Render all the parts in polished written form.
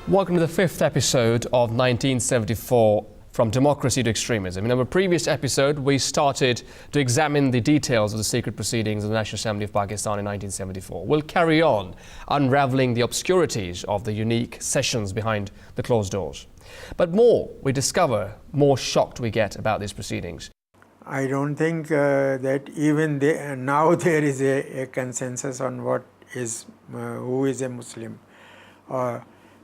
Welcome to the fifth episode of 1974, From Democracy to Extremism. In our previous episode, we started to examine the details of the secret proceedings of the National Assembly of Pakistan in 1974. We'll carry on unravelling the obscurities of the unique sessions behind the closed doors. But more we discover, more shocked we get about these proceedings. I don't think that even now there is a consensus on what is who is a Muslim,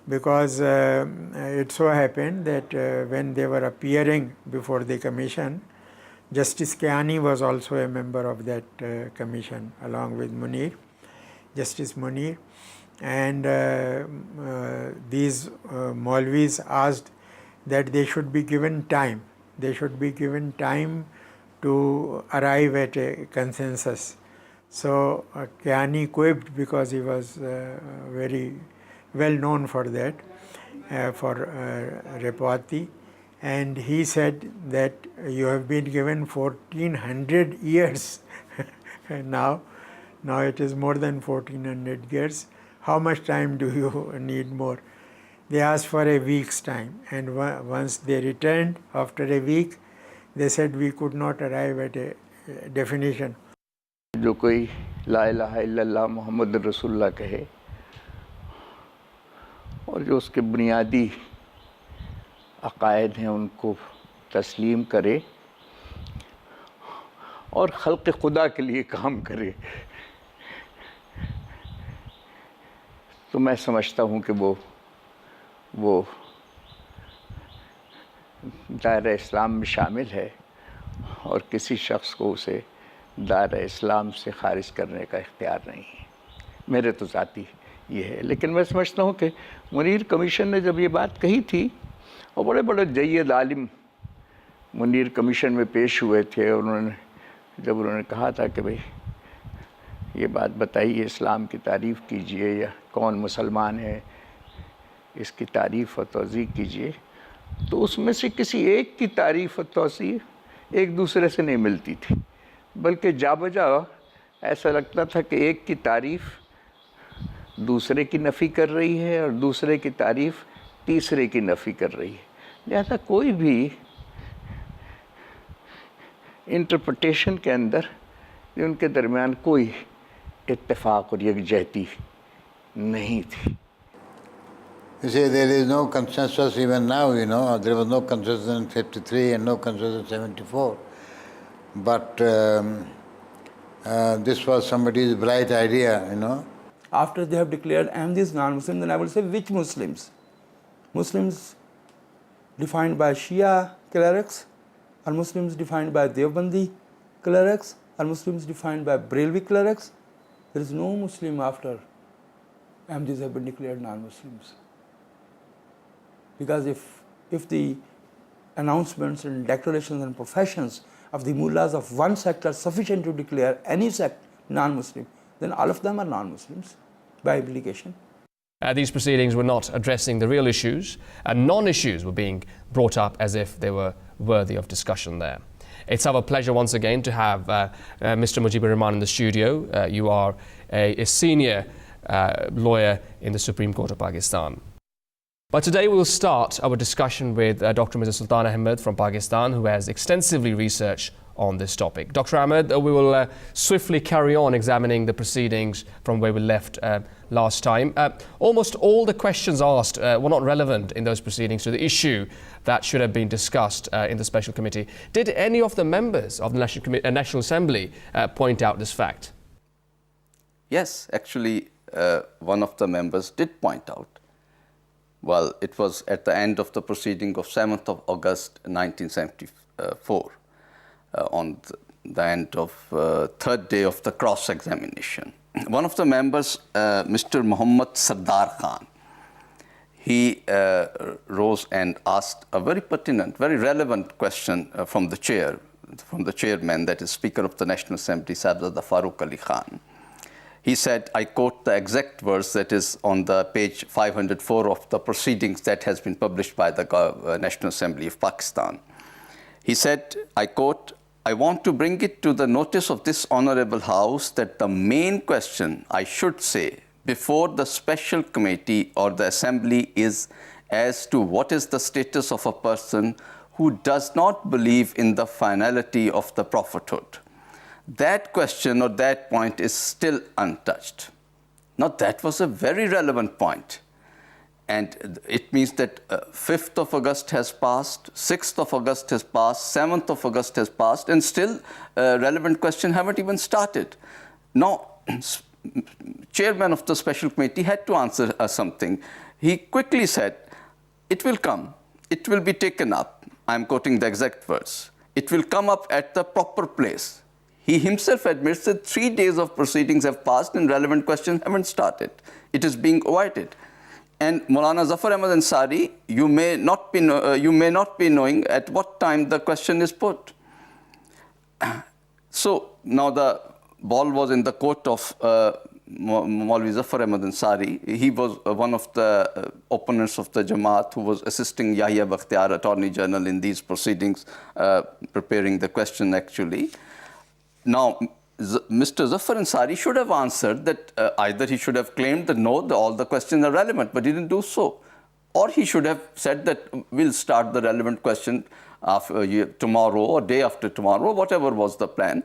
because it so happened that when they were appearing before the commission, Justice Kiani was also a member of that commission along with Justice Munir, and these Maulvis asked that they should be given time. They should be given time to arrive at a consensus. So Kiani quipped, because he was very well known for that, for repartee, and he said that you have been given 1400 years. now it is more than 1400 years. How much time do you need more? They asked for a week's time, and once they returned after a week, they said we could not arrive at a definition. जो कोई ला इलाहा इल्लल्लाह मोहम्मद रसूलुल्लाह कहे और जो उसके बुनियादी अक़ायद हैं उनको तस्लीम करे और खल्क़ खुदा के लिए काम करे, तो मैं समझता हूँ कि वो दायरा इस्लाम में शामिल है और किसी शख्स को उसे दायरा इस्लाम से ख़ारिज करने का इख्तियार नहीं है। मेरे तो ज़ाती ये है, लेकिन मैं समझता हूँ कि मुनीर कमीशन ने जब ये बात कही थी, और बड़े बड़े जय्यद आलिम मुनीर कमीशन में पेश हुए थे, और उन्होंने कहा था कि भाई ये बात बताइए, इस्लाम की तारीफ़ कीजिए, या कौन मुसलमान है इसकी तारीफ़ और तौज़ीह कीजिए, तो उसमें से किसी एक की तारीफ़ और तौज़ीह एक दूसरे से नहीं मिलती थी, बल्कि जाबजा ऐसा लगता था कि एक की तारीफ़ दूसरे की नफ़ी कर रही है और दूसरे की तारीफ़ तीसरे की नफ़ी कर रही है। लिहाजा कोई भी इंटरप्रिटेशन के अंदर उनके दरमियान कोई इत्तेफाक और यकजहती नहीं थी। You see, there is no consensus even now, you know. There was no consensus in 53 and no consensus in 74. But this was somebody's bright idea, you know. After they have declared Ahmadis non-Muslim, then I will say which Muslims? Muslims defined by Shia clerics, or Muslims defined by Deobandi clerics, or Muslims defined by Brelvi clerics? There is no Muslim after Ahmadis have been declared non-Muslims. Because if the announcements and declarations and professions of the mullahs of one sect are sufficient to declare any sect non-Muslim, then all of them are non-Muslims by obligation. These proceedings were not addressing the real issues, and non-issues were being brought up as if they were worthy of discussion there. It's our pleasure once again to have Mr. Mujibur Rahman in the studio. You are a senior lawyer in the Supreme Court of Pakistan. But today we'll start our discussion with Dr. Mr. Sultan Ahmed from Pakistan, who has extensively researched on this topic. Dr. Ahmed, we will swiftly carry on examining the proceedings from where we left last time. Almost all the questions asked were not relevant in those proceedings to the issue that should have been discussed in the special committee. Did any of the members of the National Assembly point out this fact? Yes, actually, one of the members did point out. Well, it was at the end of the proceeding of 7th of August 1974, on the end of third day of the cross-examination. One of the members, Mr. Muhammad Sardar Khan, he rose and asked a very pertinent, very relevant question from the chairman, that is Speaker of the National Assembly, Sahibzada Farooq Ali Khan. He said, I quote the exact verse that is on the page 504 of the proceedings that has been published by the National Assembly of Pakistan. He said, I quote, I want to bring it to the notice of this honorable house that the main question, I should say, before the special committee or the assembly is as to what is the status of a person who does not believe in the finality of the prophethood. That question or that point is still untouched. Now, that was a very relevant point. And it means that 5th of August has passed, 6th of August has passed, 7th of August has passed, and still relevant questions haven't even started. Now, chairman of the special committee had to answer something. He quickly said, it will come, it will be taken up. I'm quoting the exact words. It will come up at the proper place. He himself admits that 3 days of proceedings have passed and relevant questions haven't started. It is being avoided. And Maulana Zafar Ahmad Ansari, you may not be knowing at what time the question is put. So now the ball was in the court of Maulvi Zafar Ahmad Ansari. He was one of the opponents of the Jamaat who was assisting Yahya Bakhtiar, Attorney General, in these proceedings, preparing the question actually. Now, Mr. Zafar Ansari should have answered that either he should have claimed that no, all the questions are relevant, but he didn't do so. Or he should have said that we'll start the relevant question tomorrow or day after tomorrow, whatever was the plan.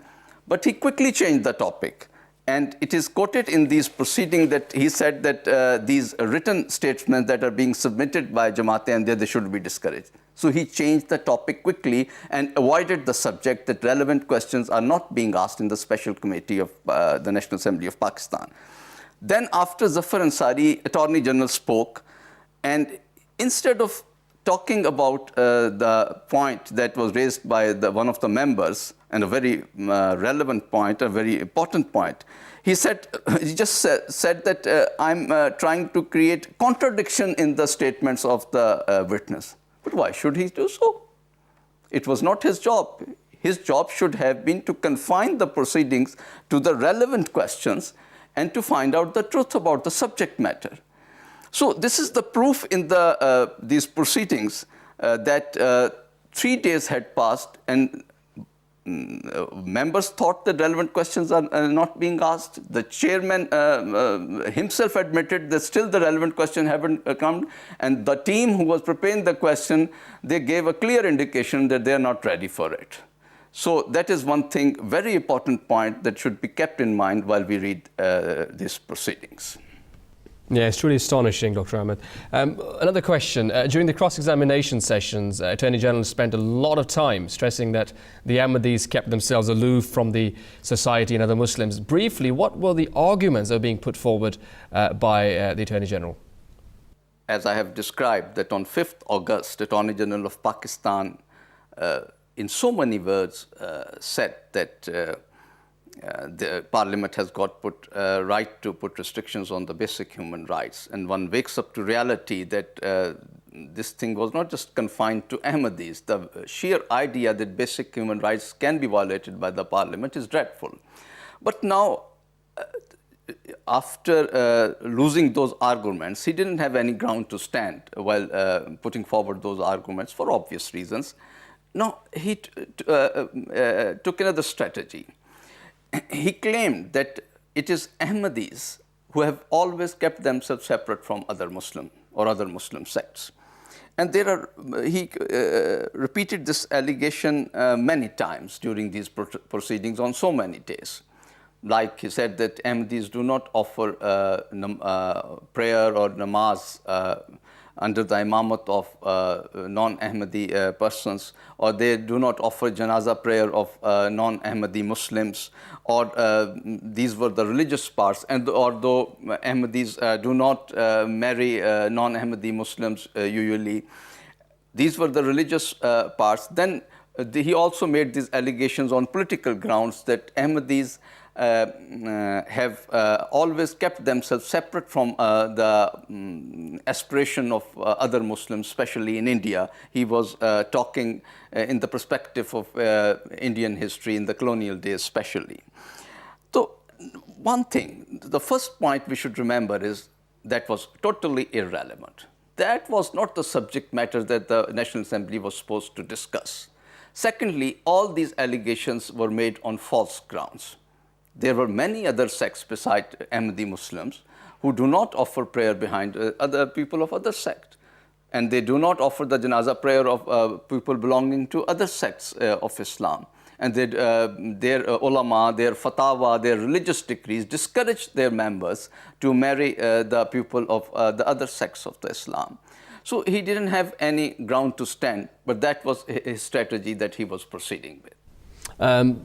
But he quickly changed the topic. And it is quoted in these proceedings that he said that these written statements that are being submitted by Jamaat-e-Ahmadiyya, they should be discouraged. So he changed the topic quickly and avoided the subject that relevant questions are not being asked in the special committee of the National Assembly of Pakistan. Then after Zafar Ansari, Attorney General spoke, and instead of talking about the point that was raised by one of the members, and a very relevant point, a very important point, he just said that I'm trying to create contradiction in the statements of the witness. But why should he do so? It was not his job. His job should have been to confine the proceedings to the relevant questions and to find out the truth about the subject matter. So this is the proof in these proceedings that 3 days had passed and members thought that relevant questions are not being asked. The chairman himself admitted that still the relevant question haven't come, and the team who was preparing the question, they gave a clear indication that they are not ready for it. So that is one thing, very important point that should be kept in mind while we read these proceedings. Yeah, it's truly astonishing, Dr. Ahmed. Another question. During the cross-examination sessions, Attorney General spent a lot of time stressing that the Ahmadis kept themselves aloof from the society and other Muslims. Briefly, what were the arguments that were being put forward by the Attorney General? As I have described, that on 5th August, Attorney General of Pakistan, in so many words, said that the Parliament has got right to put restrictions on the basic human rights. And one wakes up to reality that this thing was not just confined to Ahmadis. The sheer idea that basic human rights can be violated by the Parliament is dreadful. But now, after losing those arguments, he didn't have any ground to stand while putting forward those arguments for obvious reasons. No, he took another strategy. He claimed that it is Ahmadis who have always kept themselves separate from other Muslim or other Muslim sects. And he repeated this allegation many times during these proceedings on so many days. Like he said that Ahmadis do not offer prayer or namaz under the imamat of non-Ahmadi persons, or they do not offer janazah prayer of non-Ahmadi Muslims, or these were the religious parts, and although Ahmadis do not marry non-Ahmadi Muslims usually, these were the religious parts. Then he also made these allegations on political grounds that Ahmadis have always kept themselves separate from the aspiration of other Muslims, especially in India. He was talking in the perspective of Indian history in the colonial days especially. So one thing, the first point we should remember is that was totally irrelevant. That was not the subject matter that the National Assembly was supposed to discuss. Secondly, all these allegations were made on false grounds. There were many other sects beside Ahmadi Muslims who do not offer prayer behind other people of other sects. And they do not offer the janazah prayer of people belonging to other sects of Islam. And their ulama, their fatwa, their religious decrees discourage their members to marry the people of the other sects of the Islam. So he didn't have any ground to stand, but that was his strategy that he was proceeding with.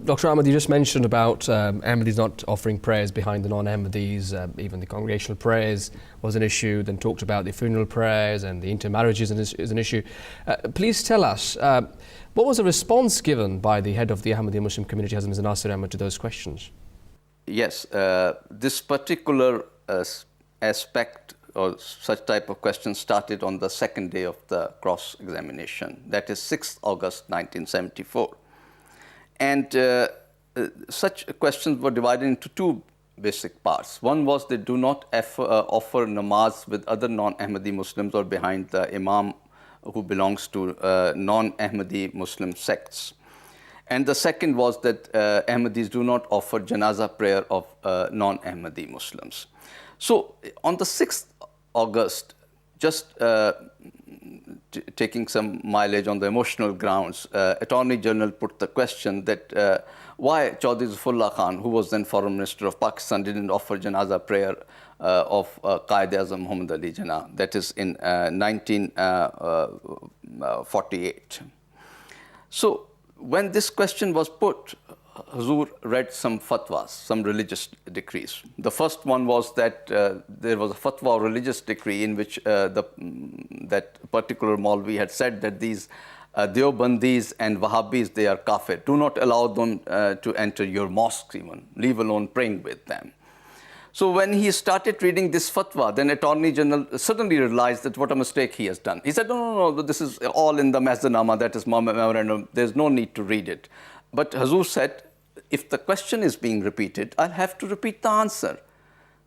Dr. Ahmed, you just mentioned about Ahmadis not offering prayers behind the non-Ahmadis. Even the congregational prayers was an issue, then talked about the funeral prayers and the intermarriages is an issue. Please tell us, what was the response given by the head of the Ahmadi Muslim community, Hazrat Mirza Nasir Ahmed, to those questions? Yes, this particular aspect or such type of question started on the second day of the cross-examination, that is 6th August 1974. And such questions were divided into two basic parts. One was they do not offer namaz with other non-Ahmadi Muslims or behind the imam who belongs to non-Ahmadi Muslim sects. And the second was that Ahmadis do not offer janazah prayer of non-Ahmadi Muslims. So on the 6th August, just taking some mileage on the emotional grounds, Attorney General put the question that why Chaudhry Zafrullah Khan, who was then Foreign Minister of Pakistan, didn't offer janazah prayer of Qaid-e-Azam Muhammad Ali Jinnah, that is in 1948. So when this question was put, Huzur read some fatwas, some religious decrees. The first one was that there was a fatwa or religious decree in which that particular Maulvi had said that these Deobandis and Wahhabis, they are kafir. Do not allow them to enter your mosques even, leave alone praying with them. So when he started reading this fatwa, then Attorney General suddenly realized that what a mistake he has done. He said, no, this is all in the Mazdanama, that is memorandum, there's no need to read it. But Huzur said, if the question is being repeated, I'll have to repeat the answer.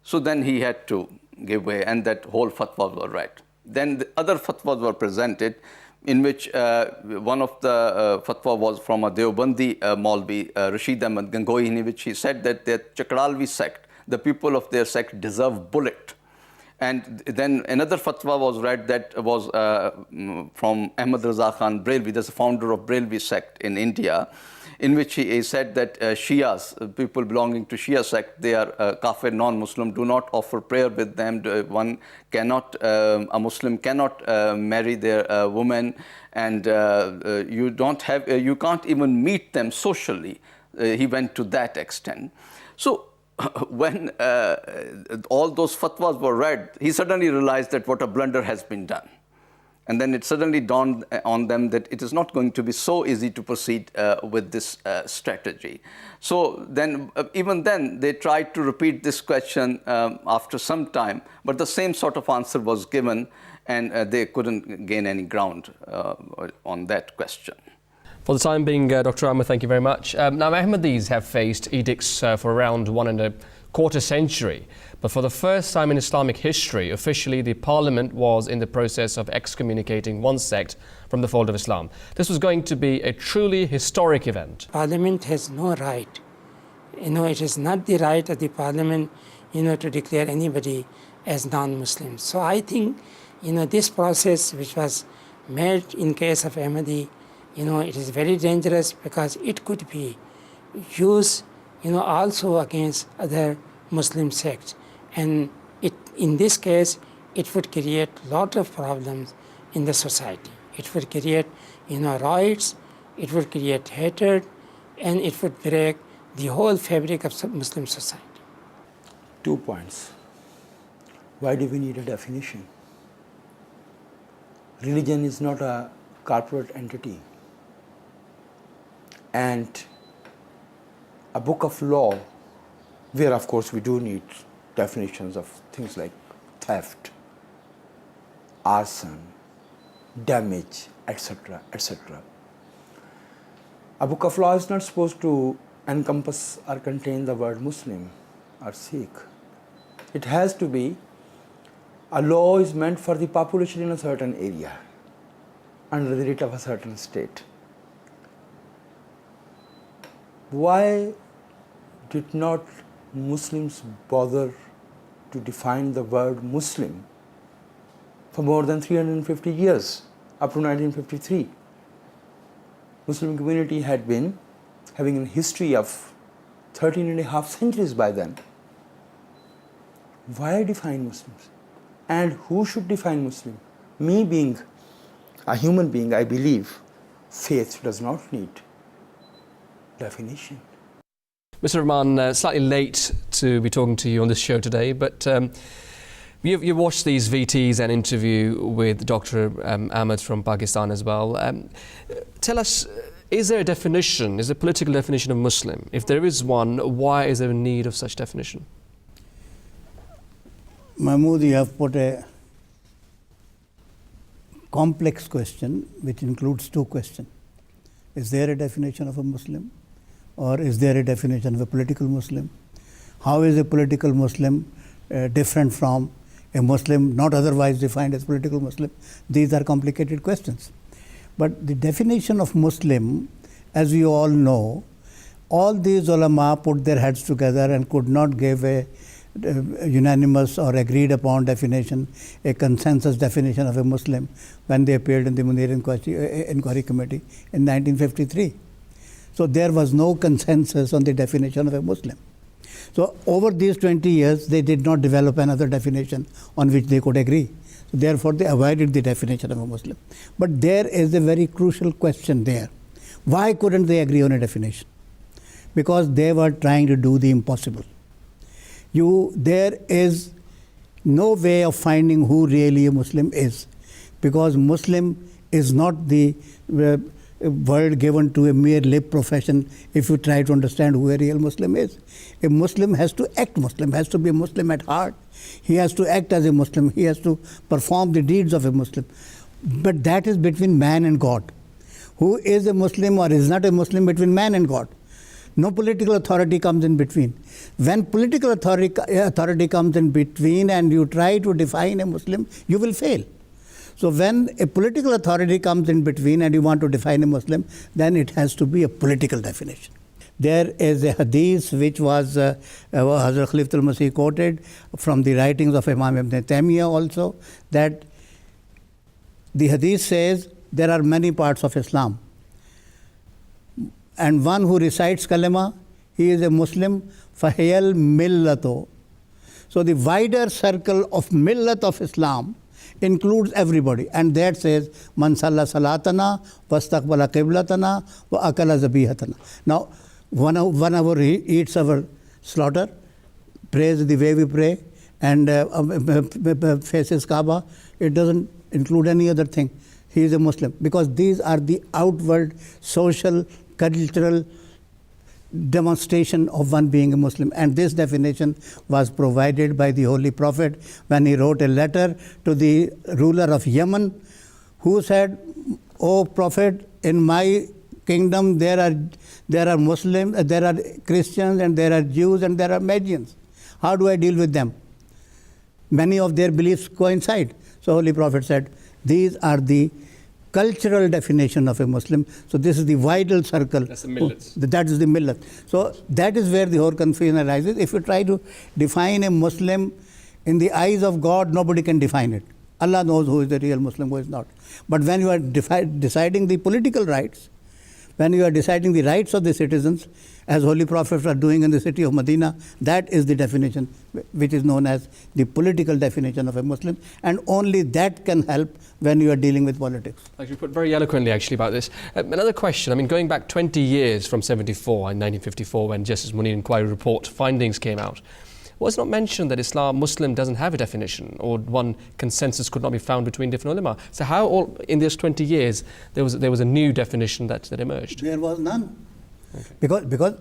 So then he had to give way, and that whole fatwa was read. Then the other fatwas were presented, in which one of the fatwa was from a Deobandi Maulvi, Rashid Ahmad Gangohi, in which he said that the Chakralvi sect, the people of their sect deserve bullet. And then another fatwa was read that was from Ahmad Raza Khan Brelvi, that's the founder of Brelvi sect in India, in which he said that Shias, people belonging to Shia sect, they are kafir, non-Muslim, do not offer prayer with them. One cannot, a Muslim cannot marry their woman, and you can't even meet them socially. He went to that extent. So when all those fatwas were read, he suddenly realized that what a blunder has been done. And then it suddenly dawned on them that it is not going to be so easy to proceed with this strategy. So then, even then, they tried to repeat this question after some time, but the same sort of answer was given, and they couldn't gain any ground on that question. For the time being, Dr. Ahmed, thank you very much. Now, Ahmadis have faced edicts for around 1.25 centuries. But for the first time in Islamic history, officially the parliament was in the process of excommunicating one sect from the fold of Islam. This was going to be a truly historic event. Parliament has no right. It is not the right of the parliament, to declare anybody as non-Muslim. So I think, this process which was made in case of Ahmadi, it is very dangerous because it could be used, also against other Muslim sects. And in this case, it would create a lot of problems in the society. It would create, riots, it would create hatred, and it would break the whole fabric of Muslim society. 2 points. Why do we need a definition? Religion is not a corporate entity. And a book of law, where of course we do need definitions of things like theft, arson, damage, etc., etc. A book of law is not supposed to encompass or contain the word Muslim or Sikh. It has to be, a law is meant for the population in a certain area, under the writ of a certain state. Why did not Muslims bother to define the word Muslim for more than 350 years, up to 1953. Muslim community had been having a history of 13 and a half centuries by then. Why define Muslims? And who should define Muslim? Me being a human being, I believe faith does not need definition. Mr. Rahman, slightly late to be talking to you on this show today, but you've watched these VTs and interview with Dr. Ahmed from Pakistan as well. Tell us, is there a definition, is there a political definition of Muslim? If there is one, why is there a need of such definition? Mahmood, you have put a complex question which includes two questions. Is there a definition of a Muslim? Or is there a definition of a political Muslim? How is a political Muslim different from a Muslim not otherwise defined as political Muslim? These are complicated questions. But the definition of Muslim, as we all know, all these ulama put their heads together and could not give a unanimous or agreed upon definition, a consensus definition of a Muslim when they appeared in the Munir Inquiry Committee in 1953. So there was no consensus on the definition of a Muslim. So over these 20 years, they did not develop another definition on which they could agree. So therefore, they avoided the definition of a Muslim. But there is a very crucial question there. Why couldn't they agree on a definition? Because they were trying to do the impossible. There is no way of finding who really a Muslim is, because Muslim is not the word given to a mere lip profession if you try to understand who a real Muslim is. A Muslim has to act Muslim, has to be a Muslim at heart. He has to act as a Muslim. He has to perform the deeds of a Muslim. But that is between man and God. Who is a Muslim or is not a Muslim between man and God? No political authority comes in between. When political authority comes in between and you try to define a Muslim, you will fail. So when a political authority comes in between and you want to define a Muslim, then it has to be a political definition. There is a hadith which was Hazrat Khalifatul Masih quoted from the writings of Imam Ibn Taymiyyah also, that the hadith says there are many parts of Islam. And one who recites kalima, he is a Muslim, fahiyal millato. So the wider circle of millat of Islam includes everybody. And that says, man salla salatana, wastaqbala qiblatana, wa akala zabihatana. Now, whenever he eats our slaughter, prays the way we pray, and faces Kaaba, it doesn't include any other thing. He is a Muslim. Because these are the outward social, cultural demonstration of one being a Muslim. And this definition was provided by the Holy Prophet when he wrote a letter to the ruler of Yemen, who said, "O Prophet, in my kingdom there are Muslims, there are Christians, and there are Jews, and there are Magians. How do I deal with them? Many of their beliefs coincide." So Holy Prophet said, these are the cultural definition of a Muslim. So this is the vital circle. That's the millet. That is the millet. So that is where the whole confusion arises. If you try to define a Muslim in the eyes of God, nobody can define it. Allah knows who is the real Muslim, who is not. But when you are deciding the political rights, when you are deciding the rights of the citizens, as Holy Prophets are doing in the city of Medina, that is the definition which is known as the political definition of a Muslim, and only that can help when you are dealing with politics. Like you put very eloquently actually about this. Another question, I mean, going back 20 years from 74 and 1954 when Justice Munir Inquiry Report findings came out, was not mentioned that Islam, Muslim doesn't have a definition, or one consensus could not be found between different ulama. So how in these 20 years there was a new definition that emerged? There was none. Okay. Because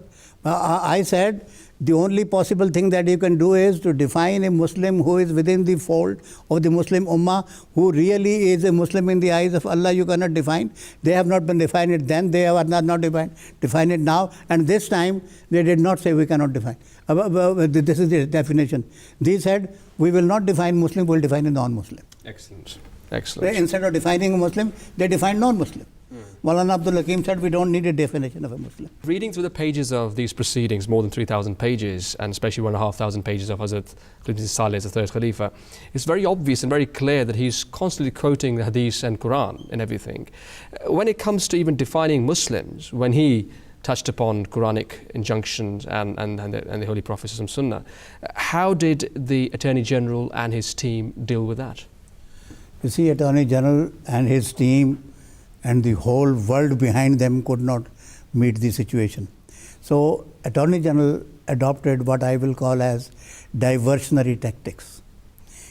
I said the only possible thing that you can do is to define a Muslim who is within the fold of the Muslim Ummah, who really is a Muslim in the eyes of Allah. You cannot define. They have not been defined it then, they are not defined. Define it now, and this time they did not say we cannot define. This is the definition. They said we will not define Muslim, we will define a non-Muslim. Excellent. Excellent. Instead of defining a Muslim, they defined non-Muslim. Maulana Abdul Hakim said we don't need a definition of a Muslim. Reading through the pages of these proceedings, more than 3,000 pages, and especially 1,500 pages of Hazrat Ibn Saleh as the third Khalifa, it's very obvious and very clear that he's constantly quoting the Hadith and Quran and everything. When it comes to even defining Muslims, when he touched upon Quranic injunctions and the Holy Prophet Sunnah, how did the Attorney General and his team deal with that? You see, Attorney General and his team and the whole world behind them could not meet the situation. So Attorney General adopted what I will call as diversionary tactics.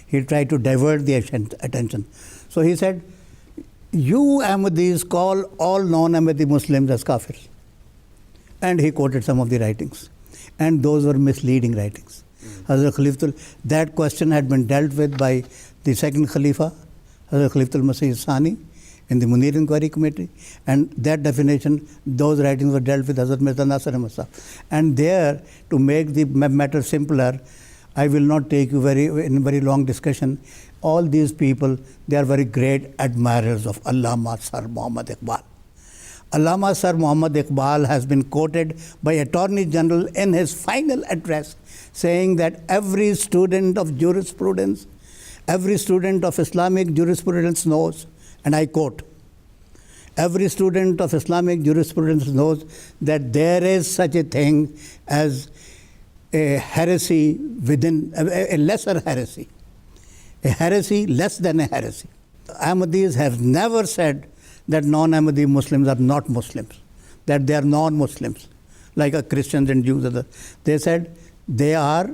He tried to divert the attention. So he said, you Ahmadis call all non-Ahmadi Muslims as kafirs. And he quoted some of the writings. And those were misleading writings. Hazrat Khalifatul, that question had been dealt with by the second Khalifa, Hazrat Khalifatul Masih Sani, in the Munir Inquiry Committee, and that definition, those writings were dealt with Hazrat Mirza Nasir Ahmad Sahib. And there, to make the matter simpler, I will not take you in very long discussion. All these people, they are very great admirers of Allama Sir Muhammad Iqbal. Allama Sir Muhammad Iqbal has been quoted by Attorney General in his final address, saying that every student of jurisprudence, every student of Islamic jurisprudence knows, and I quote, every student of Islamic jurisprudence knows that there is such a thing as a heresy within, a lesser heresy, a heresy less than a heresy. Ahmadis have never said that non-Ahmadi Muslims are not Muslims, that they are non-Muslims, like Christians and Jews. They said they are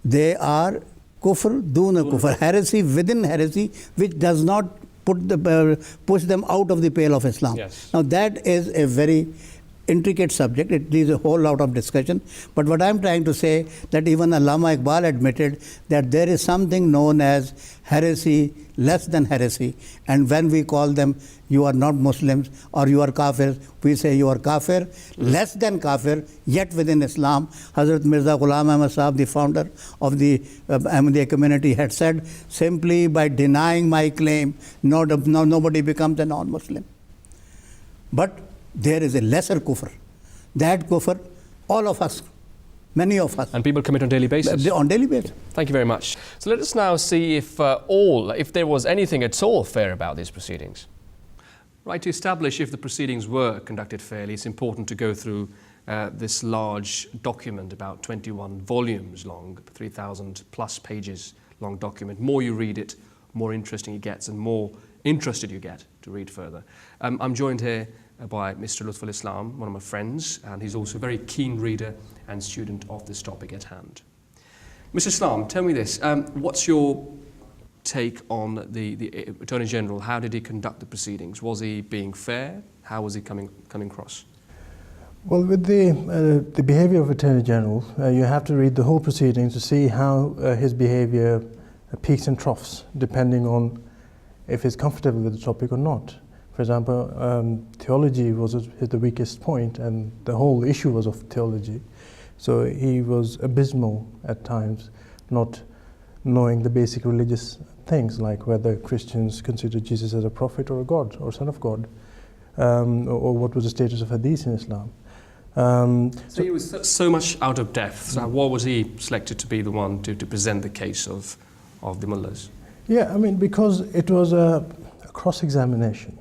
kufr duna kufr, heresy within heresy, which does not push them out of the pale of Islam. Yes. Now that is a very intricate subject. It needs a whole lot of discussion. But what I'm trying to say, that even Allama Iqbal admitted that there is something known as heresy less than heresy. And when we call them, you are not Muslims or you are kafir, we say you are kafir, less than kafir, yet within Islam. Hazrat Mirza Ghulam Ahmad Sahib, the founder of the Ahmadiyya community, had said, simply by denying my claim, nobody becomes a non-Muslim. But there is a lesser kufr. That kufr, all of us, many of us. And people commit on a daily basis? On daily basis. Thank you very much. So let us now see if there was anything at all fair about these proceedings. Right, to establish if the proceedings were conducted fairly, it's important to go through this large document, about 21 volumes long, 3,000 plus pages long document. More you read it, more interesting it gets and more interested you get to read further. I'm joined here by Mr. Lutful Islam, one of my friends, and he's also a very keen reader and student of this topic at hand. Mr. Islam, tell me this, what's your take on the Attorney General? How did he conduct the proceedings? Was he being fair? How was he coming across? Well, with the behavior of Attorney General, you have to read the whole proceedings to see how his behavior peaks and troughs, depending on if he's comfortable with the topic or not. For example, theology was the weakest point, and the whole issue was of theology. So he was abysmal at times, not knowing the basic religious things, like whether Christians consider Jesus as a prophet or a god or son of God, or what was the status of hadith in Islam. So he was so much out of depth. So why was he selected to be the one to present the case of the mullahs? Yeah, I mean, because it was a cross-examination.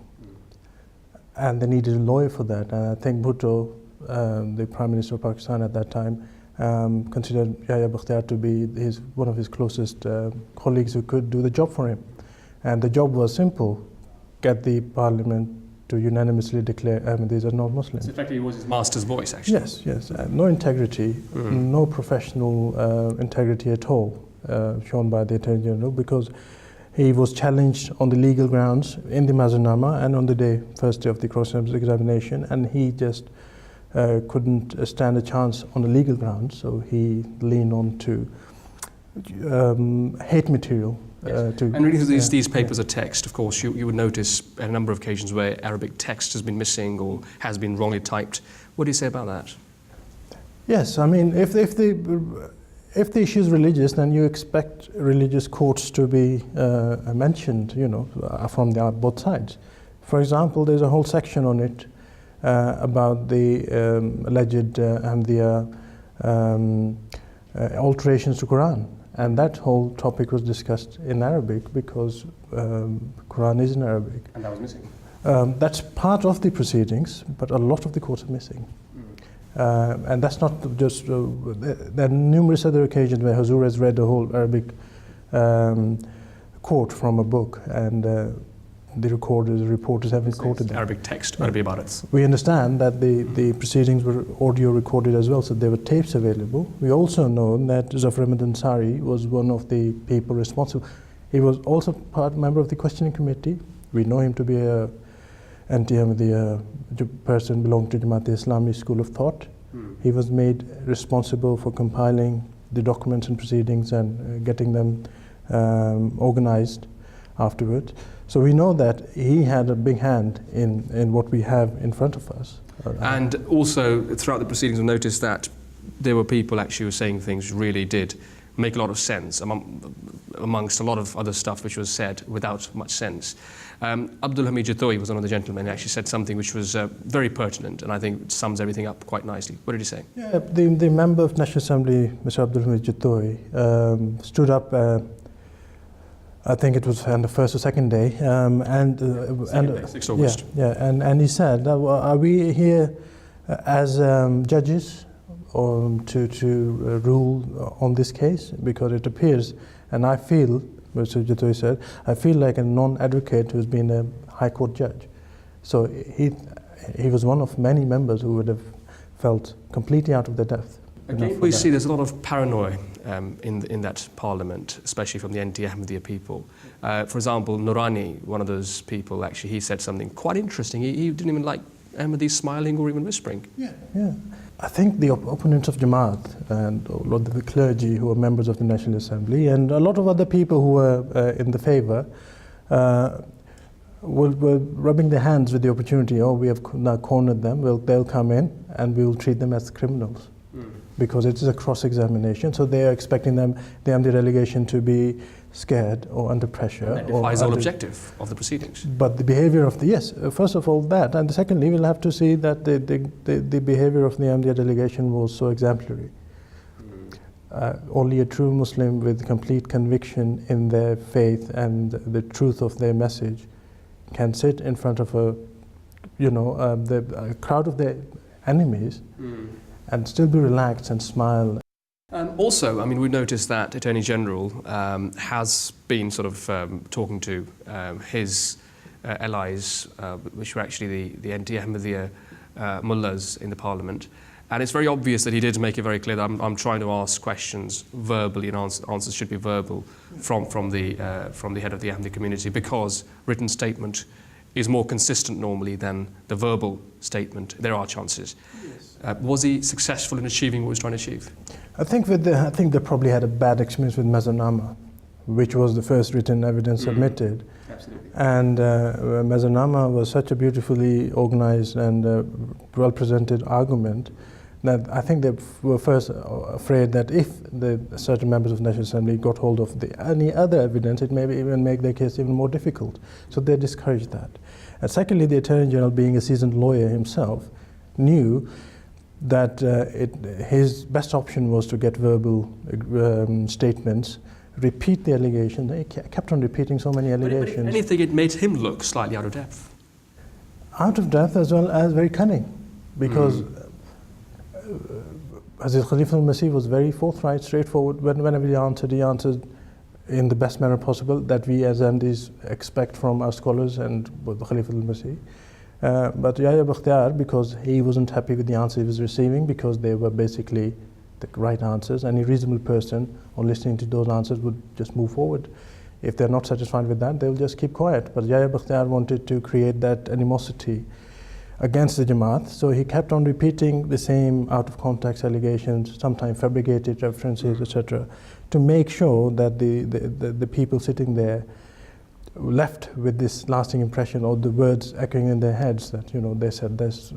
And they needed a lawyer for that. And I think Bhutto, the Prime Minister of Pakistan at that time, considered Yahya Bakhtiyar to be one of his closest colleagues who could do the job for him. And the job was simple: get the parliament to unanimously declare Ahmadis are not Muslims. So in fact, he was his master's voice, actually. Yes. No integrity, no professional integrity at all shown by the Attorney General, because he was challenged on the legal grounds in the Mazunama and on the first day of the cross-examination, and he just couldn't stand a chance on the legal grounds, so he leaned on to hate material. Yes. And reading these papers of text, of course, you would notice at a number of occasions where Arabic text has been missing or has been wrongly typed. What do you say about that? Yes, I mean, if the issue is religious, then you expect religious quotes to be mentioned, from both sides. For example, there's a whole section on it about the alleged Ahmadiyya alterations to Quran, and that whole topic was discussed in Arabic because Quran is in Arabic. And that was missing. That's part of the proceedings, but a lot of the quotes are missing. And that's not just, there are numerous other occasions where Hazur has read a whole Arabic quote from a book, and the reporters haven't quoted that. Arabic text, Arabic ibarats. We understand that the proceedings were audio recorded as well, so there were tapes available. We also know that Zafar Ahmad Ansari was one of the people responsible. He was also member of the questioning committee. We know him to be a anti-Ahmadiyya person belonging to Jamaat-e-Islami school of thought. He was made responsible for compiling the documents and proceedings and getting them organized afterwards. So we know that he had a big hand in what we have in front of us. And also, throughout the proceedings, we noticed that there were people actually who were saying things really did make a lot of sense, amongst a lot of other stuff which was said without much sense. Abdul Hamid Jatoi was one of the gentlemen who actually said something which was very pertinent, and I think it sums everything up quite nicely. What did he say? Yeah, the member of National Assembly, Mr. Abdul Hamid Jatoi, stood up, I think it was on the first or second day, and 6th August. And he said, are we here as judges to rule on this case? Because it appears, and I feel, Mr. Jatoi said, I feel like a non-advocate who's been a High Court judge. So he was one of many members who would have felt completely out of their depth. Again, we see there's a lot of paranoia in that parliament, especially from the anti-Ahmadiyya people. For example, Noorani, one of those people, actually, he said something quite interesting. He didn't even like Ahmadis smiling or even whispering. Yeah. I think the opponents of Jamaat and a lot of the clergy who are members of the National Assembly and a lot of other people who were in the favour were rubbing their hands with the opportunity. Oh, we have now cornered them. They'll come in and we will treat them as criminals. Because it is a cross-examination, so they are expecting the Ahmadi delegation to be scared or under pressure. And that defies all objective of the proceedings. But the behavior of first of all that, and secondly, we'll have to see that the behavior of the Ahmadiyya delegation was so exemplary. Only a true Muslim with complete conviction in their faith and the truth of their message can sit in front of a crowd of their enemies and still be relaxed and smile. Also, I mean, we noticed that Attorney General has been sort of talking to his allies, which were actually the anti-Ahmadiyya mullahs in the Parliament. And it's very obvious that he did make it very clear that I'm trying to ask questions verbally, and answers should be verbal from the head of the Ahmadi community, because written statement is more consistent normally than the verbal statement. There are chances. Was he successful in achieving what he was trying to achieve? I think they probably had a bad experience with Mazanama, which was the first written evidence submitted. Absolutely. And Mazanama was such a beautifully organized and well-presented argument that I think they were first afraid that if the certain members of the National Assembly got hold of any other evidence, it may even make their case even more difficult. So they discouraged that. And secondly, the Attorney General, being a seasoned lawyer himself, knew that his best option was to get verbal statements, repeat the allegation. He kept on repeating so many allegations. But anything, it made him look slightly out of depth. Out of depth as well as very cunning, because Hazrat Khalifa al-Masih was very forthright, straightforward. Whenever he answered in the best manner possible that we as Ahmadis expect from our scholars and the Khalifa al-Masih. But Yahya Bakhtiar, because he wasn't happy with the answer he was receiving, because they were basically the right answers, any reasonable person on listening to those answers would just move forward. If they're not satisfied with that, they'll just keep quiet. But Yahya Bakhtiar wanted to create that animosity against the Jamaat, so he kept on repeating the same out-of-context allegations, sometimes fabricated references, etc., to make sure that the people sitting there left with this lasting impression, or the words echoing in their heads that, you know, they said this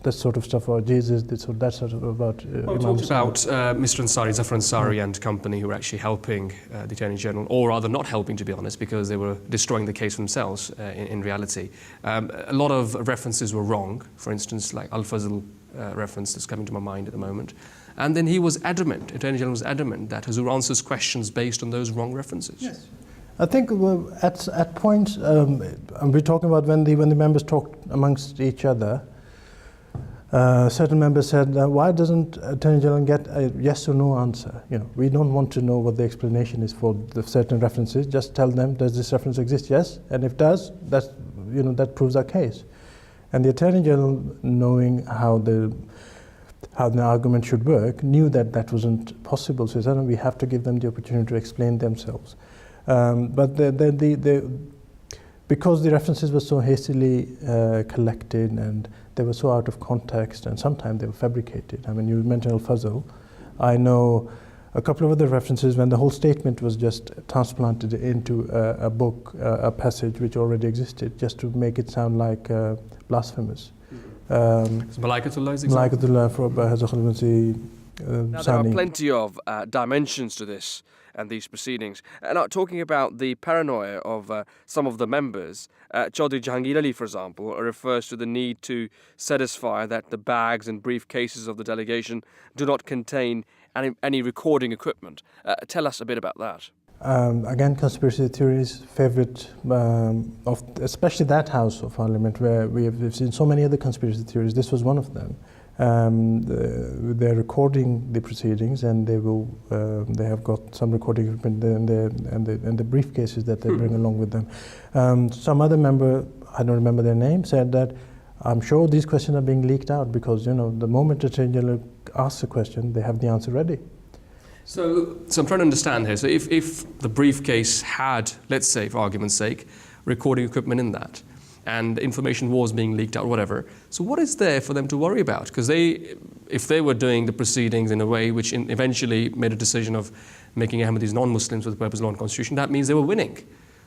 sort of stuff about Jesus, this or that sort of about We talked about Mr. Ansari, Zafar Ansari and company who were actually helping the Attorney General, or rather not helping, to be honest, because they were destroying the case themselves in reality. A lot of references were wrong, for instance, like Al-Fazl reference that's coming to my mind at the moment. And then he was adamant, Attorney General was adamant that Huzur answers questions based on those wrong references. Yes. I think at points, we're talking about when the members talked amongst each other, certain members said, why doesn't Attorney General get a yes or no answer? You know, we don't want to know what the explanation is for the certain references. Just tell them, does this reference exist? Yes. And if it does, that's, you know, that proves our case. And the Attorney General, knowing how the argument should work, knew that that wasn't possible. So he said, we have to give them the opportunity to explain themselves. But because the references were so hastily collected and they were so out of context, and sometimes they were fabricated. I mean, you mentioned Al-Fazl. I know a couple of other references when the whole statement was just transplanted into a book, a passage which already existed, just to make it sound like blasphemous. Malaikatullah for Hazrat Now, there are plenty of dimensions to this and these proceedings. And talking about the paranoia of some of the members, Chaudhry Jahangir Ali, for example, refers to the need to satisfy that the bags and briefcases of the delegation do not contain any recording equipment. Tell us a bit about that. Again, conspiracy theories, favourite of especially that House of Parliament, where we've seen so many other conspiracy theories. This was one of them. They're recording the proceedings, and they have got some recording equipment and the briefcases that they bring along with them. Some other member, I don't remember their name, said that I'm sure these questions are being leaked out because, you know, the moment the Attorney General asks a question, they have the answer ready. So I'm trying to understand here. So if the briefcase had, let's say, for argument's sake, recording equipment in that, and information was being leaked out or whatever, so what is there for them to worry about? Because if they were doing the proceedings in a way which eventually made a decision of making Ahmadis non-Muslims for the purpose of law and constitution, that means they were winning.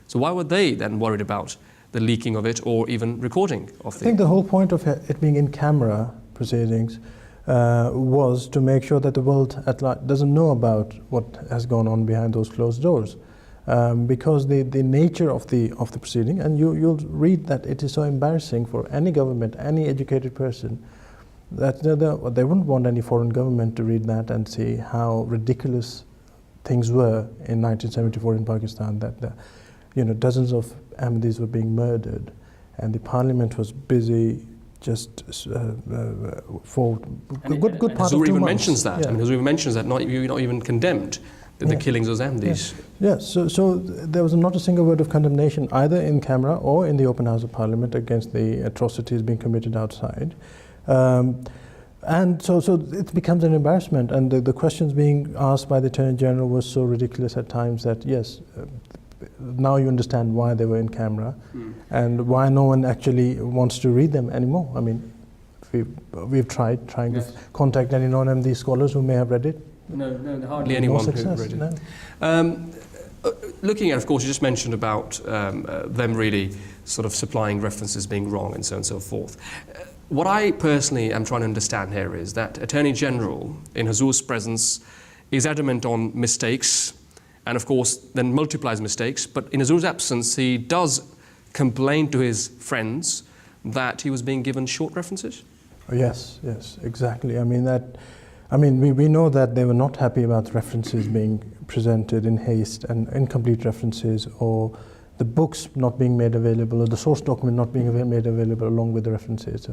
So why were they then worried about the leaking of it or even recording of it? I think the whole point of it being in camera proceedings was to make sure that the world at large doesn't know about what has gone on behind those closed doors. Because the nature of the proceeding, and you'll read that it is so embarrassing for any government, any educated person, that they wouldn't want any foreign government to read that and see how ridiculous things were in 1974 in Pakistan, that dozens of Ahmadis were being murdered, and the parliament was busy just for good part of 2 months. Huzur even mentions that. Yeah. I mean, Huzur even mentions that not even condemned the killings of Ahmadis. Yes, so there was not a single word of condemnation either in camera or in the open House of Parliament against the atrocities being committed outside. And so it becomes an embarrassment, and the questions being asked by the Attorney General was so ridiculous at times that, yes, now you understand why they were in camera and why no one actually wants to read them anymore. I mean, we've tried to contact any non-MD scholars who may have read it. No, hardly anyone who read it. No. Looking at, of course, you just mentioned about them really sort of supplying references being wrong and so on and so forth. What I personally am trying to understand here is that Attorney General, in Huzur's presence, is adamant on mistakes and, of course, then multiplies mistakes. But in Huzur's absence, he does complain to his friends that he was being given short references. Oh, yes, exactly. We know that they were not happy about references being presented in haste and incomplete references, or the books not being made available, or the source document not being made available along with the references.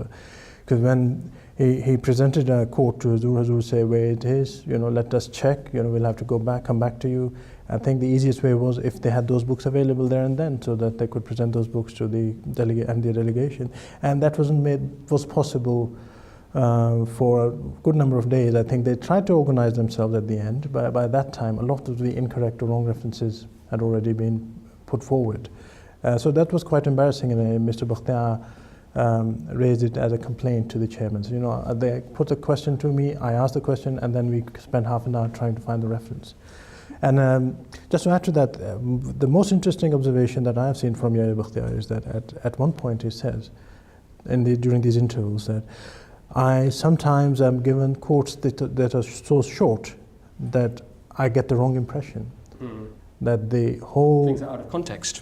Because when he presented a quote to Huzur said, where it is, let us check, we'll have to come back to you. I think the easiest way was if they had those books available there and then, so that they could present those books to the delegation. And that was possible for a good number of days. I think they tried to organize themselves at the end, but by that time, a lot of the incorrect or wrong references had already been put forward. So that was quite embarrassing, and Mr. Bakhtiar raised it as a complaint to the chairman. So, they put a question to me, I asked the question, and then we spent half an hour trying to find the reference. And just to add to that, the most interesting observation that I have seen from Yahya Bakhtiar is that at one point he says, during these interviews, that I sometimes am given quotes that are so short that I get the wrong impression. That the whole... Things are out of context.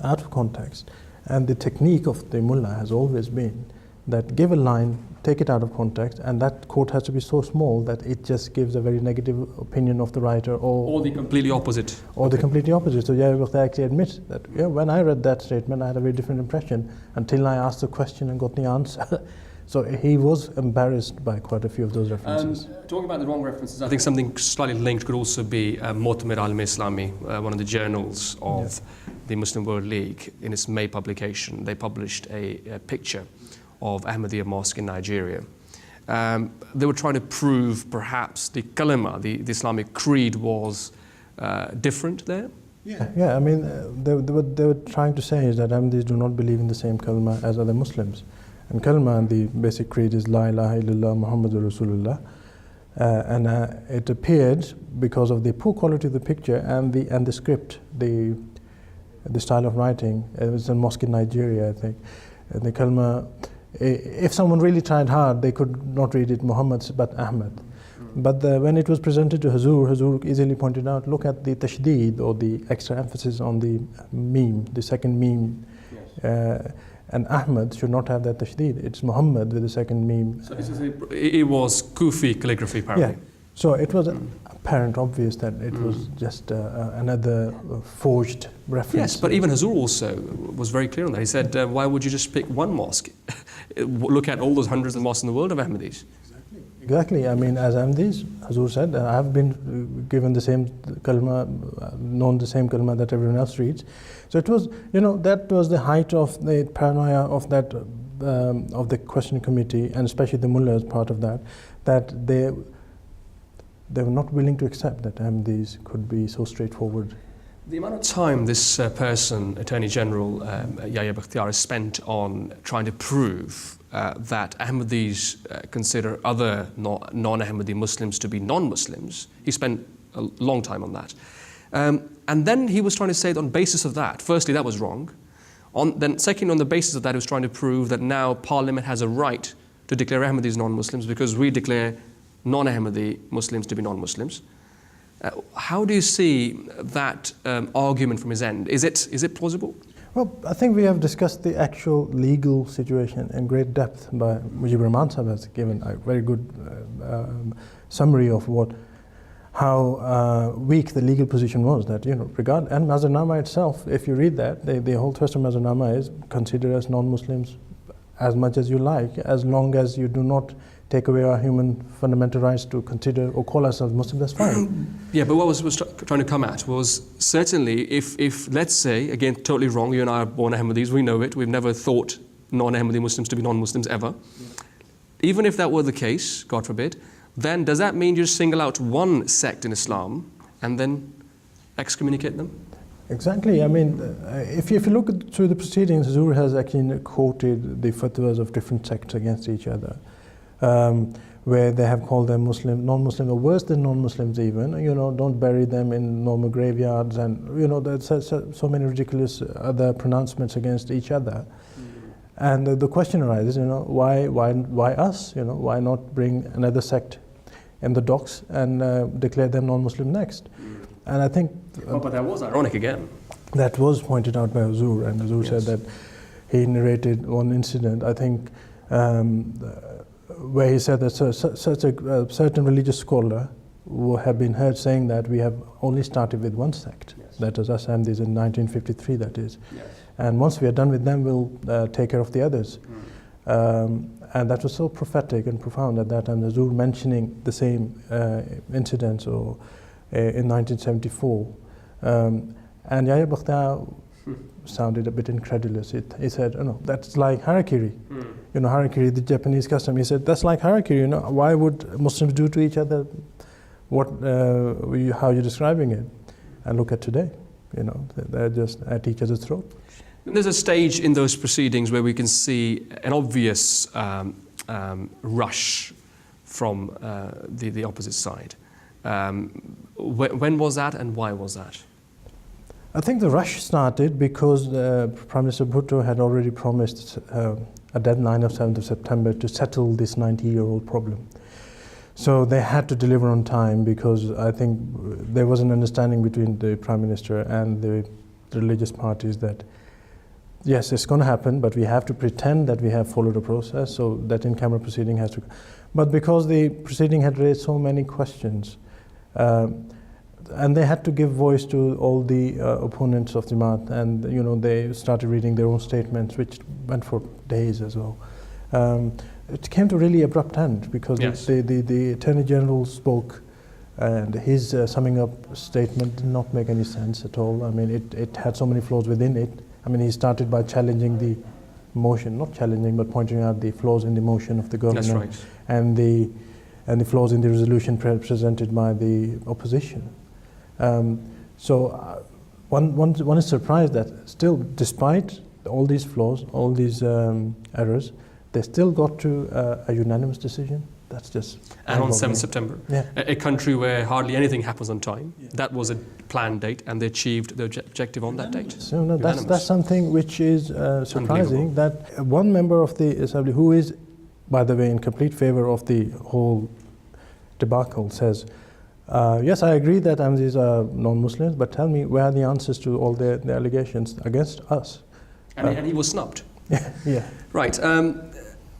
Out of context. And the technique of the mullah has always been that give a line, take it out of context, and that quote has to be so small that it just gives a very negative opinion of the writer, or the completely opposite. Or the completely opposite. So Yahya Bakhtiar actually admits that, yeah, when I read that statement, I had a very different impression until I asked the question and got the answer. So he was embarrassed by quite a few of those references. Talking about the wrong references, I think something slightly linked could also be Mu'tamar al-Islami, one of the journals of the Muslim World League. In its May publication, they published a picture of Ahmadiyya Mosque in Nigeria. They were trying to prove perhaps the kalima, the Islamic creed, was different there. Yeah. I mean, what they were trying to say is that Ahmadis do not believe in the same kalima as other Muslims. And kalima, the basic creed, is La ilaha illallah Muhammadur Rasulullah. And it appeared, because of the poor quality of the picture and the script, the style of writing. It was a mosque in Nigeria, I think. And the kalima, if someone really tried hard, they could not read it Muhammad but Ahmad. But when it was presented to Hazur easily pointed out, look at the tashdeed, or the extra emphasis on the meme, the second meme. Yes. And Ahmad should not have that tashdeed. It's Muhammad with the second meme. So it was Kufi calligraphy, apparently. Yeah. So it was apparent, obvious that it was just another forged reference. Yes, but even Hazur also was very clear on that. He said, why would you just pick one mosque? Look at all those hundreds of mosques in the world of Ahmadis. Exactly. I mean, as Ahmadis, Hazur said, I have been given the same kalma, known the same kalma that everyone else reads. So it was, that was the height of the paranoia of that, of the questioning committee, and especially the mullah as part of that, that they were not willing to accept that Ahmadis could be so straightforward. The amount of time this person, Attorney General Yahya Bakhtiar, has spent on trying to prove that Ahmadis consider other non-Ahmadi Muslims to be non-Muslims, he spent a long time on that. And then he was trying to say that on basis of that, firstly, that was wrong. Then secondly, on the basis of that, he was trying to prove that now Parliament has a right to declare Ahmadis non-Muslims because we declare non-Ahmadi Muslims to be non-Muslims. How do you see that argument from his end? Is it plausible? Well, I think we have discussed the actual legal situation in great depth. By Mujibur Rahman Sahib has given a very good summary of how weak the legal position was. That and Nazarnama itself, if you read that, the whole thrust of Nazarnama is consider us non-Muslims as much as you like, as long as you do not take away our human fundamental rights to consider or call ourselves Muslims, that's fine. Yeah, but what was trying to come at was certainly if let's say, again, totally wrong, you and I are born Ahmadis, we know it, we've never thought non-Ahmadi Muslims to be non-Muslims ever. Yeah. Even if that were the case, God forbid, then does that mean you just single out one sect in Islam and then excommunicate them? Exactly. I mean, if you look through the proceedings, Hazur has actually quoted the fatwas of different sects against each other. Where they have called them Muslim, non-Muslim, or worse than non-Muslims even, don't bury them in normal graveyards, and, there's so many ridiculous other pronouncements against each other. And the question arises, why us? Why not bring another sect in the docks and declare them non-Muslim next? And I think... but that was ironic again. That was pointed out by Hazur, and Hazur said that he narrated one incident, I think, where he said that such a certain religious scholar who have been heard saying that we have only started with one sect, that was us Ahmadis in 1953, that is. Yes. And once we are done with them, we'll take care of the others. And that was so prophetic and profound at that time. Hazur mentioning the same incidents in 1974. And Yahya Bakhtiar sounded a bit incredulous. He said, no, that's like harakiri. Harakiri, the Japanese custom. He said, that's like harakiri. Why would Muslims do to each other how you're describing it? And look at today. They're just at each other's throat. There's a stage in those proceedings where we can see an obvious rush from the opposite side. When was that and why was that? I think the rush started because Prime Minister Bhutto had already promised a deadline of 7th of September to settle this 90-year-old problem. So they had to deliver on time because I think there was an understanding between the Prime Minister and the religious parties that yes, it's going to happen, but we have to pretend that we have followed a process, so that in-camera proceeding has to. But because the proceeding had raised so many questions, and they had to give voice to all the opponents of Jamaat, and they started reading their own statements, which went for days as well. It came to a really abrupt end because yes. the Attorney General spoke, and his summing up statement did not make any sense at all. I mean, it had so many flaws within it. I mean, he started by challenging the motion, not challenging, but pointing out the flaws in the motion of the government. That's right. and the flaws in the resolution presented by the opposition. So one is surprised that still, despite all these flaws, all these errors, they still got to a unanimous decision. That's just... And on 7th September, yeah. a country where hardly anything happens on time, that was a planned date, and they achieved the objective on that date. So no, that's something which is surprising, that one member of the Assembly, who is, by the way, in complete favor of the whole debacle, says, yes, I agree that Ahmadis are non-Muslims, but tell me, where are the answers to all the allegations against us? And he was snubbed. Yeah. Right.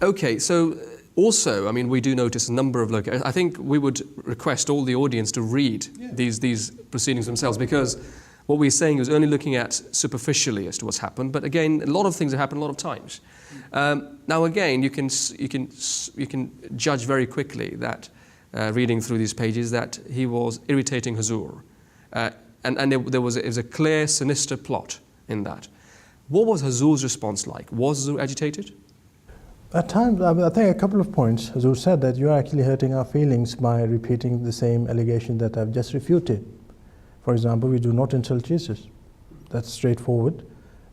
Okay, so also, I mean, we do notice a number of locations. I think we would request all the audience to read these proceedings themselves, because what we're saying is only looking at superficially as to what's happened. But again, a lot of things have happened a lot of times. Now, again, you can judge very quickly that reading through these pages that he was irritating Huzur, and there was a clear, sinister plot in that. What was Huzur's response like? Was Huzur agitated? At times, I think a couple of points. Huzur said that you are actually hurting our feelings by repeating the same allegation that I've just refuted. For example, we do not insult Jesus. That's straightforward.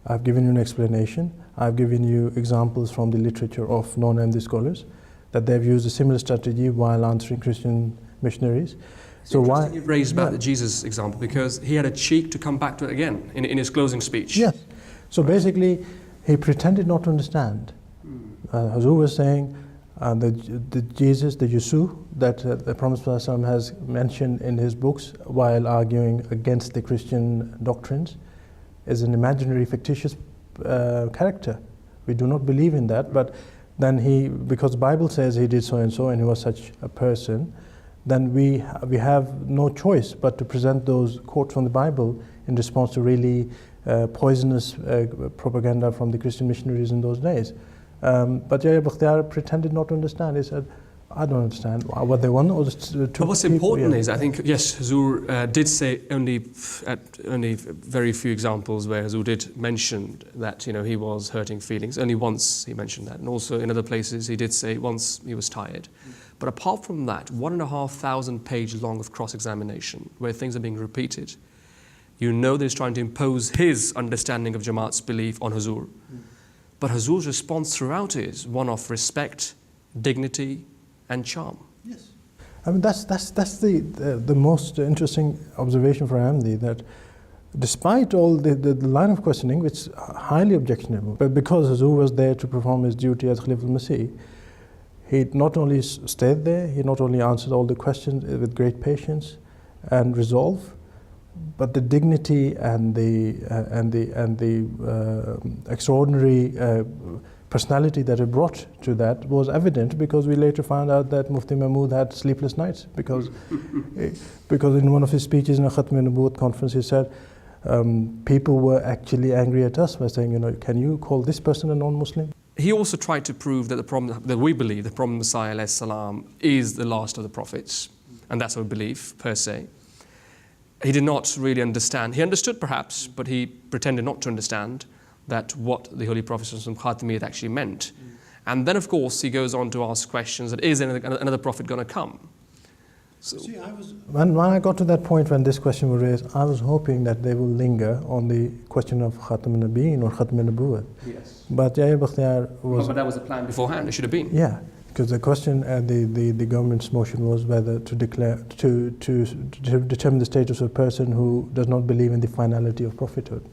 I've given you an explanation. I've given you examples from the literature of non-Ahmadi scholars that they've used a similar strategy while answering Christian missionaries. So why you raised about the Jesus example, because he had a cheek to come back to it again in his closing speech. Yes. So basically, he pretended not to understand. Huzur was saying the Jesus, the Yusuf, that the Prophet ﷺ has mentioned in his books while arguing against the Christian doctrines, is an imaginary, fictitious character. We do not believe in that, but then because the Bible says he did so and so and he was such a person, then we have no choice but to present those quotes from the Bible in response to really poisonous propaganda from the Christian missionaries in those days. But Yahya Bakhtiar pretended not to understand. He said, I don't understand what they want. But what's important is, I think, yes, Huzur did say only very few examples where Huzur did mention that he was hurting feelings. Only once he mentioned that, and also in other places he did say once he was tired. But apart from that, 1,500 page long of cross-examination where things are being repeated, that he's trying to impose his understanding of Jamaat's belief on Huzur. But Huzur's response throughout is one of respect, dignity, and charm. Yes. I mean, that's the most interesting observation for Ahmadi, that despite all the line of questioning, which is highly objectionable, but because Huzur was there to perform his duty as Khalif al-Masih, he not only stayed there, he not only answered all the questions with great patience and resolve, but the dignity and the extraordinary personality that it brought to that was evident, because we later found out that Mufti Mahmood had sleepless nights because in one of his speeches in a Khatm al-Nubuwwat conference he said people were actually angry at us by saying, can you call this person a non-Muslim? He also tried to prove that we believe the Prophet Messiah alayhi salam is the last of the prophets, and that's our belief per se. He did not really understand. He understood perhaps, but he pretended not to understand that what the Holy Prophet Khatamiyat actually meant. And then, of course, he goes on to ask questions that is another prophet going to come? So, see, when I got to that point when this question was raised, I was hoping that they will linger on the question of Khatam al-Nabiyyin or Khatm al-Nubuwwat. yes. But Yahya Bakhtiar was... But that was the plan beforehand, it should have been. Yeah. Because the question, the government's motion was whether to declare, to determine the status of a person who does not believe in the finality of prophethood.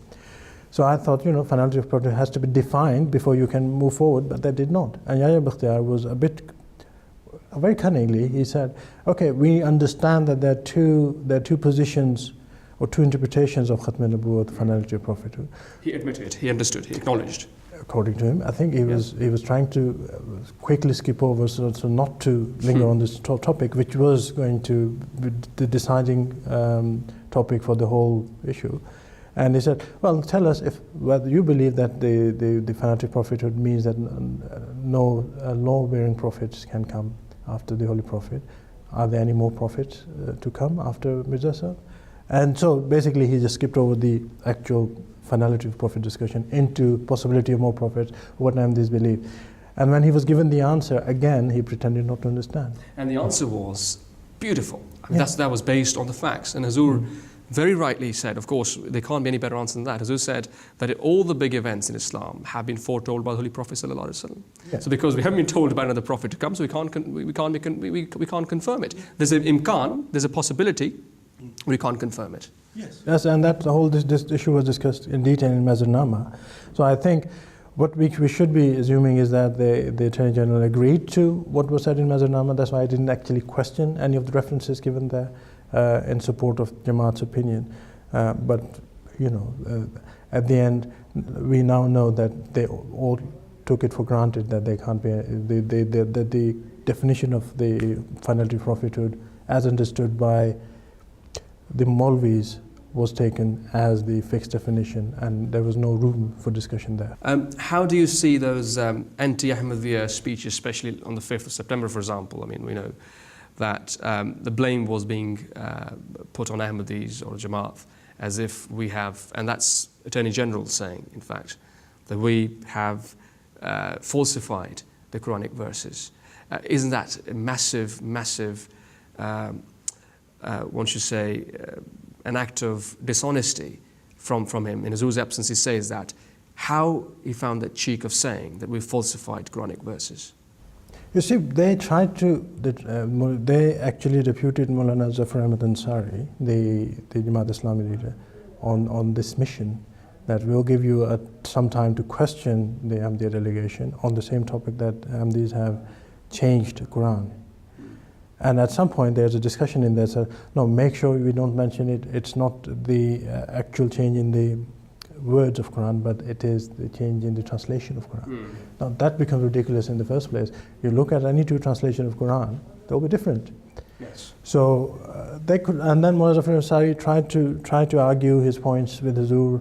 So I thought, finality of prophethood has to be defined before you can move forward, but that did not. And Yahya Bakhtiyar was very cunningly, he said, okay, we understand that there are two positions or two interpretations of Khatm al-Nubuwwah, the finality of prophethood. He admitted, he understood, he acknowledged. According to him, I think he was trying to quickly skip over so not to linger on this topic, which was going to be the deciding topic for the whole issue. And he said, well, tell us whether you believe that the fanatic prophethood means that no law-bearing prophets can come after the Holy Prophet. Are there any more prophets to come after Mirza Sahib? And so basically he just skipped over the actual finality of prophet discussion into possibility of more prophets, what Ahmadis believe. And when he was given the answer, again, he pretended not to understand. And the answer was beautiful. I mean, that was based on the facts. And Hazur very rightly said, of course, there can't be any better answer than that. Hazur said that all the big events in Islam have been foretold by the Holy Prophet sallallahu alaihi wasallam. Yes. So because we haven't been told about another prophet to come, so we can't confirm it. There's an imkan, there's a possibility, we can't confirm it. Yes, and that this issue was discussed in detail in Mazharnama. So I think what we should be assuming is that the Attorney General agreed to what was said in Mazharnama. That's why I didn't actually question any of the references given there in support of Jamaat's opinion. But at the end, we now know that they all took it for granted that they can't be that the definition of the finality of prophethood, as understood by the Maulvis, was taken as the fixed definition, and there was no room for discussion there. How do you see those anti-Ahmadiyya speeches, especially on the 5th of September, for example? I mean, we know that the blame was being put on Ahmadis or Jamaat, as if we have, and that's Attorney General saying, in fact, that we have falsified the Quranic verses. Isn't that a massive, one should say, an act of dishonesty from him? In Hazur's absence, he says that. How he found that cheek of saying that we falsified Quranic verses? You see, they tried to, they actually deputed Maulana Zafar Ahmad Ansari, the Jamaat Islami leader, on this mission, that we'll give you some time to question the Ahmadiyya delegation on the same topic that Ahmadis have changed the Quran. And at some point there's a discussion in there, so no, make sure we don't mention it. It's not the actual change in the words of Quran, but it is the change in the translation of Quran. Now that becomes ridiculous in the first place. You look at any two translations of Quran, they'll be different. Yes. So they could, and then Maulana Zafar Ansari tried to argue his points with Hazur,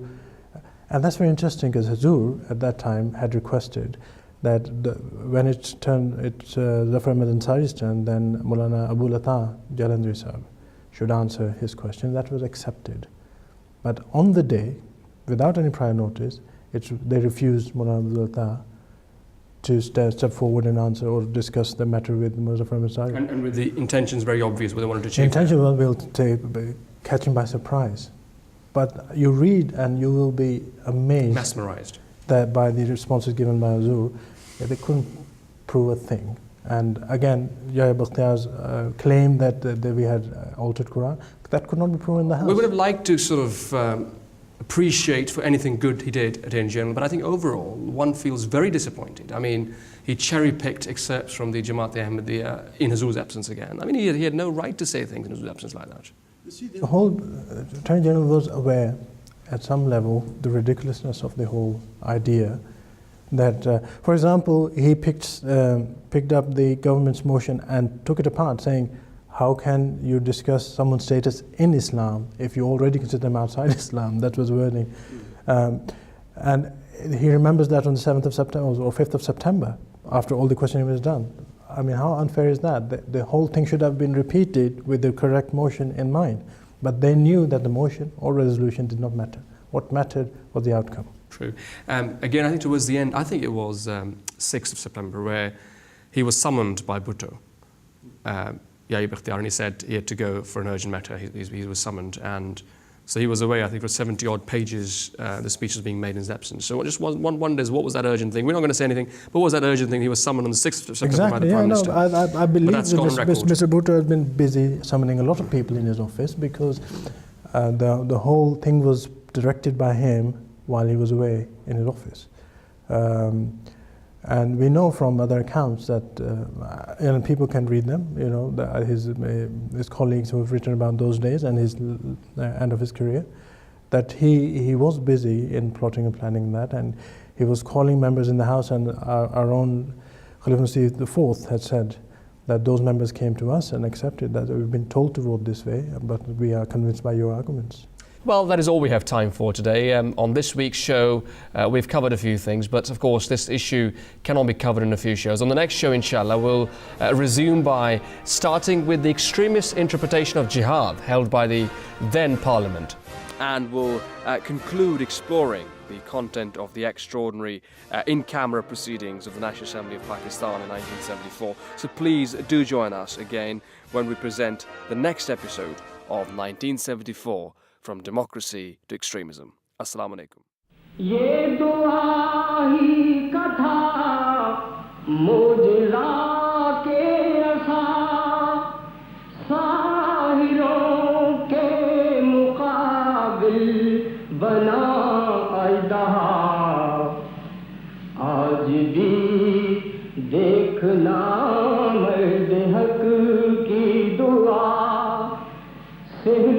and that's very interesting because Hazur at that time had requested that when it's Zafar Ahmad Ansari's turn, then Maulana Abu Lata Jalandhari Sahib should answer his question. That was accepted. But on the day, without any prior notice, they refused Maulana Abu Lata to step forward and answer or discuss the matter with Zafar Ahmad Ansari. And with the intentions very obvious, what they wanted to achieve. The intention will catch him by surprise. But you read and you will be amazed. Mesmerized. That by the responses given by Hazur, they couldn't prove a thing. And again, Yahya Bakhtiyar's claim that we had altered Quran, that could not be proven in the house. We would have liked to sort of appreciate for anything good he did, Attorney General, but I think overall one feels very disappointed. I mean, he cherry-picked excerpts from the Jamaat-e-Ahmadiyya in Hazur's absence again. I mean, he had no right to say things in Hazur's absence like that. The whole Attorney General was aware at some level the ridiculousness of the whole idea that, for example, he picked up the government's motion and took it apart, saying, how can you discuss someone's status in Islam if you already consider them outside Islam? That was wording. And he remembers that on the 7th of September or 5th of September, after all the questioning was done. I mean, how unfair is that? The whole thing should have been repeated with the correct motion in mind. But they knew that the motion or resolution did not matter. What mattered was the outcome. True. Again, I think towards the end, I think it was 6th of September, where he was summoned by Bhutto, Yahya Bakhtiyar, and he said he had to go for an urgent matter. He was summoned, and So he was away, I think, for 70 odd pages. The speech was being made in his absence. So just one wonders, what was that urgent thing? We're not going to say anything, but what was that urgent thing? He was summoned on the 6th of September by the Prime Minister. I believe that Mr. Bhutto has been busy summoning a lot of people in his office because the whole thing was directed by him while he was away in his office. And we know from other accounts that, and people can read them, you know, that his colleagues who have written about those days and his end of his career, that he was busy in plotting and planning that, and he was calling members in the House, and our own Khalifa Masih IV had said that those members came to us and accepted that we've been told to vote this way, but we are convinced by your arguments. Well, that is all we have time for today. On this week's show, we've covered a few things, but of course this issue cannot be covered in a few shows. On the next show, inshallah, we'll resume by starting with the extremist interpretation of jihad held by the then Parliament. And we'll conclude exploring the content of the extraordinary in-camera proceedings of the National Assembly of Pakistan in 1974. So please do join us again when we present the next episode of 1974. From democracy to extremism. Assalamu alaikum. ये दुआ ही कथा मोजला के असा साहिरों के मुकाबिल बना आइदा आज भी देखना मर्द हक की दुआ से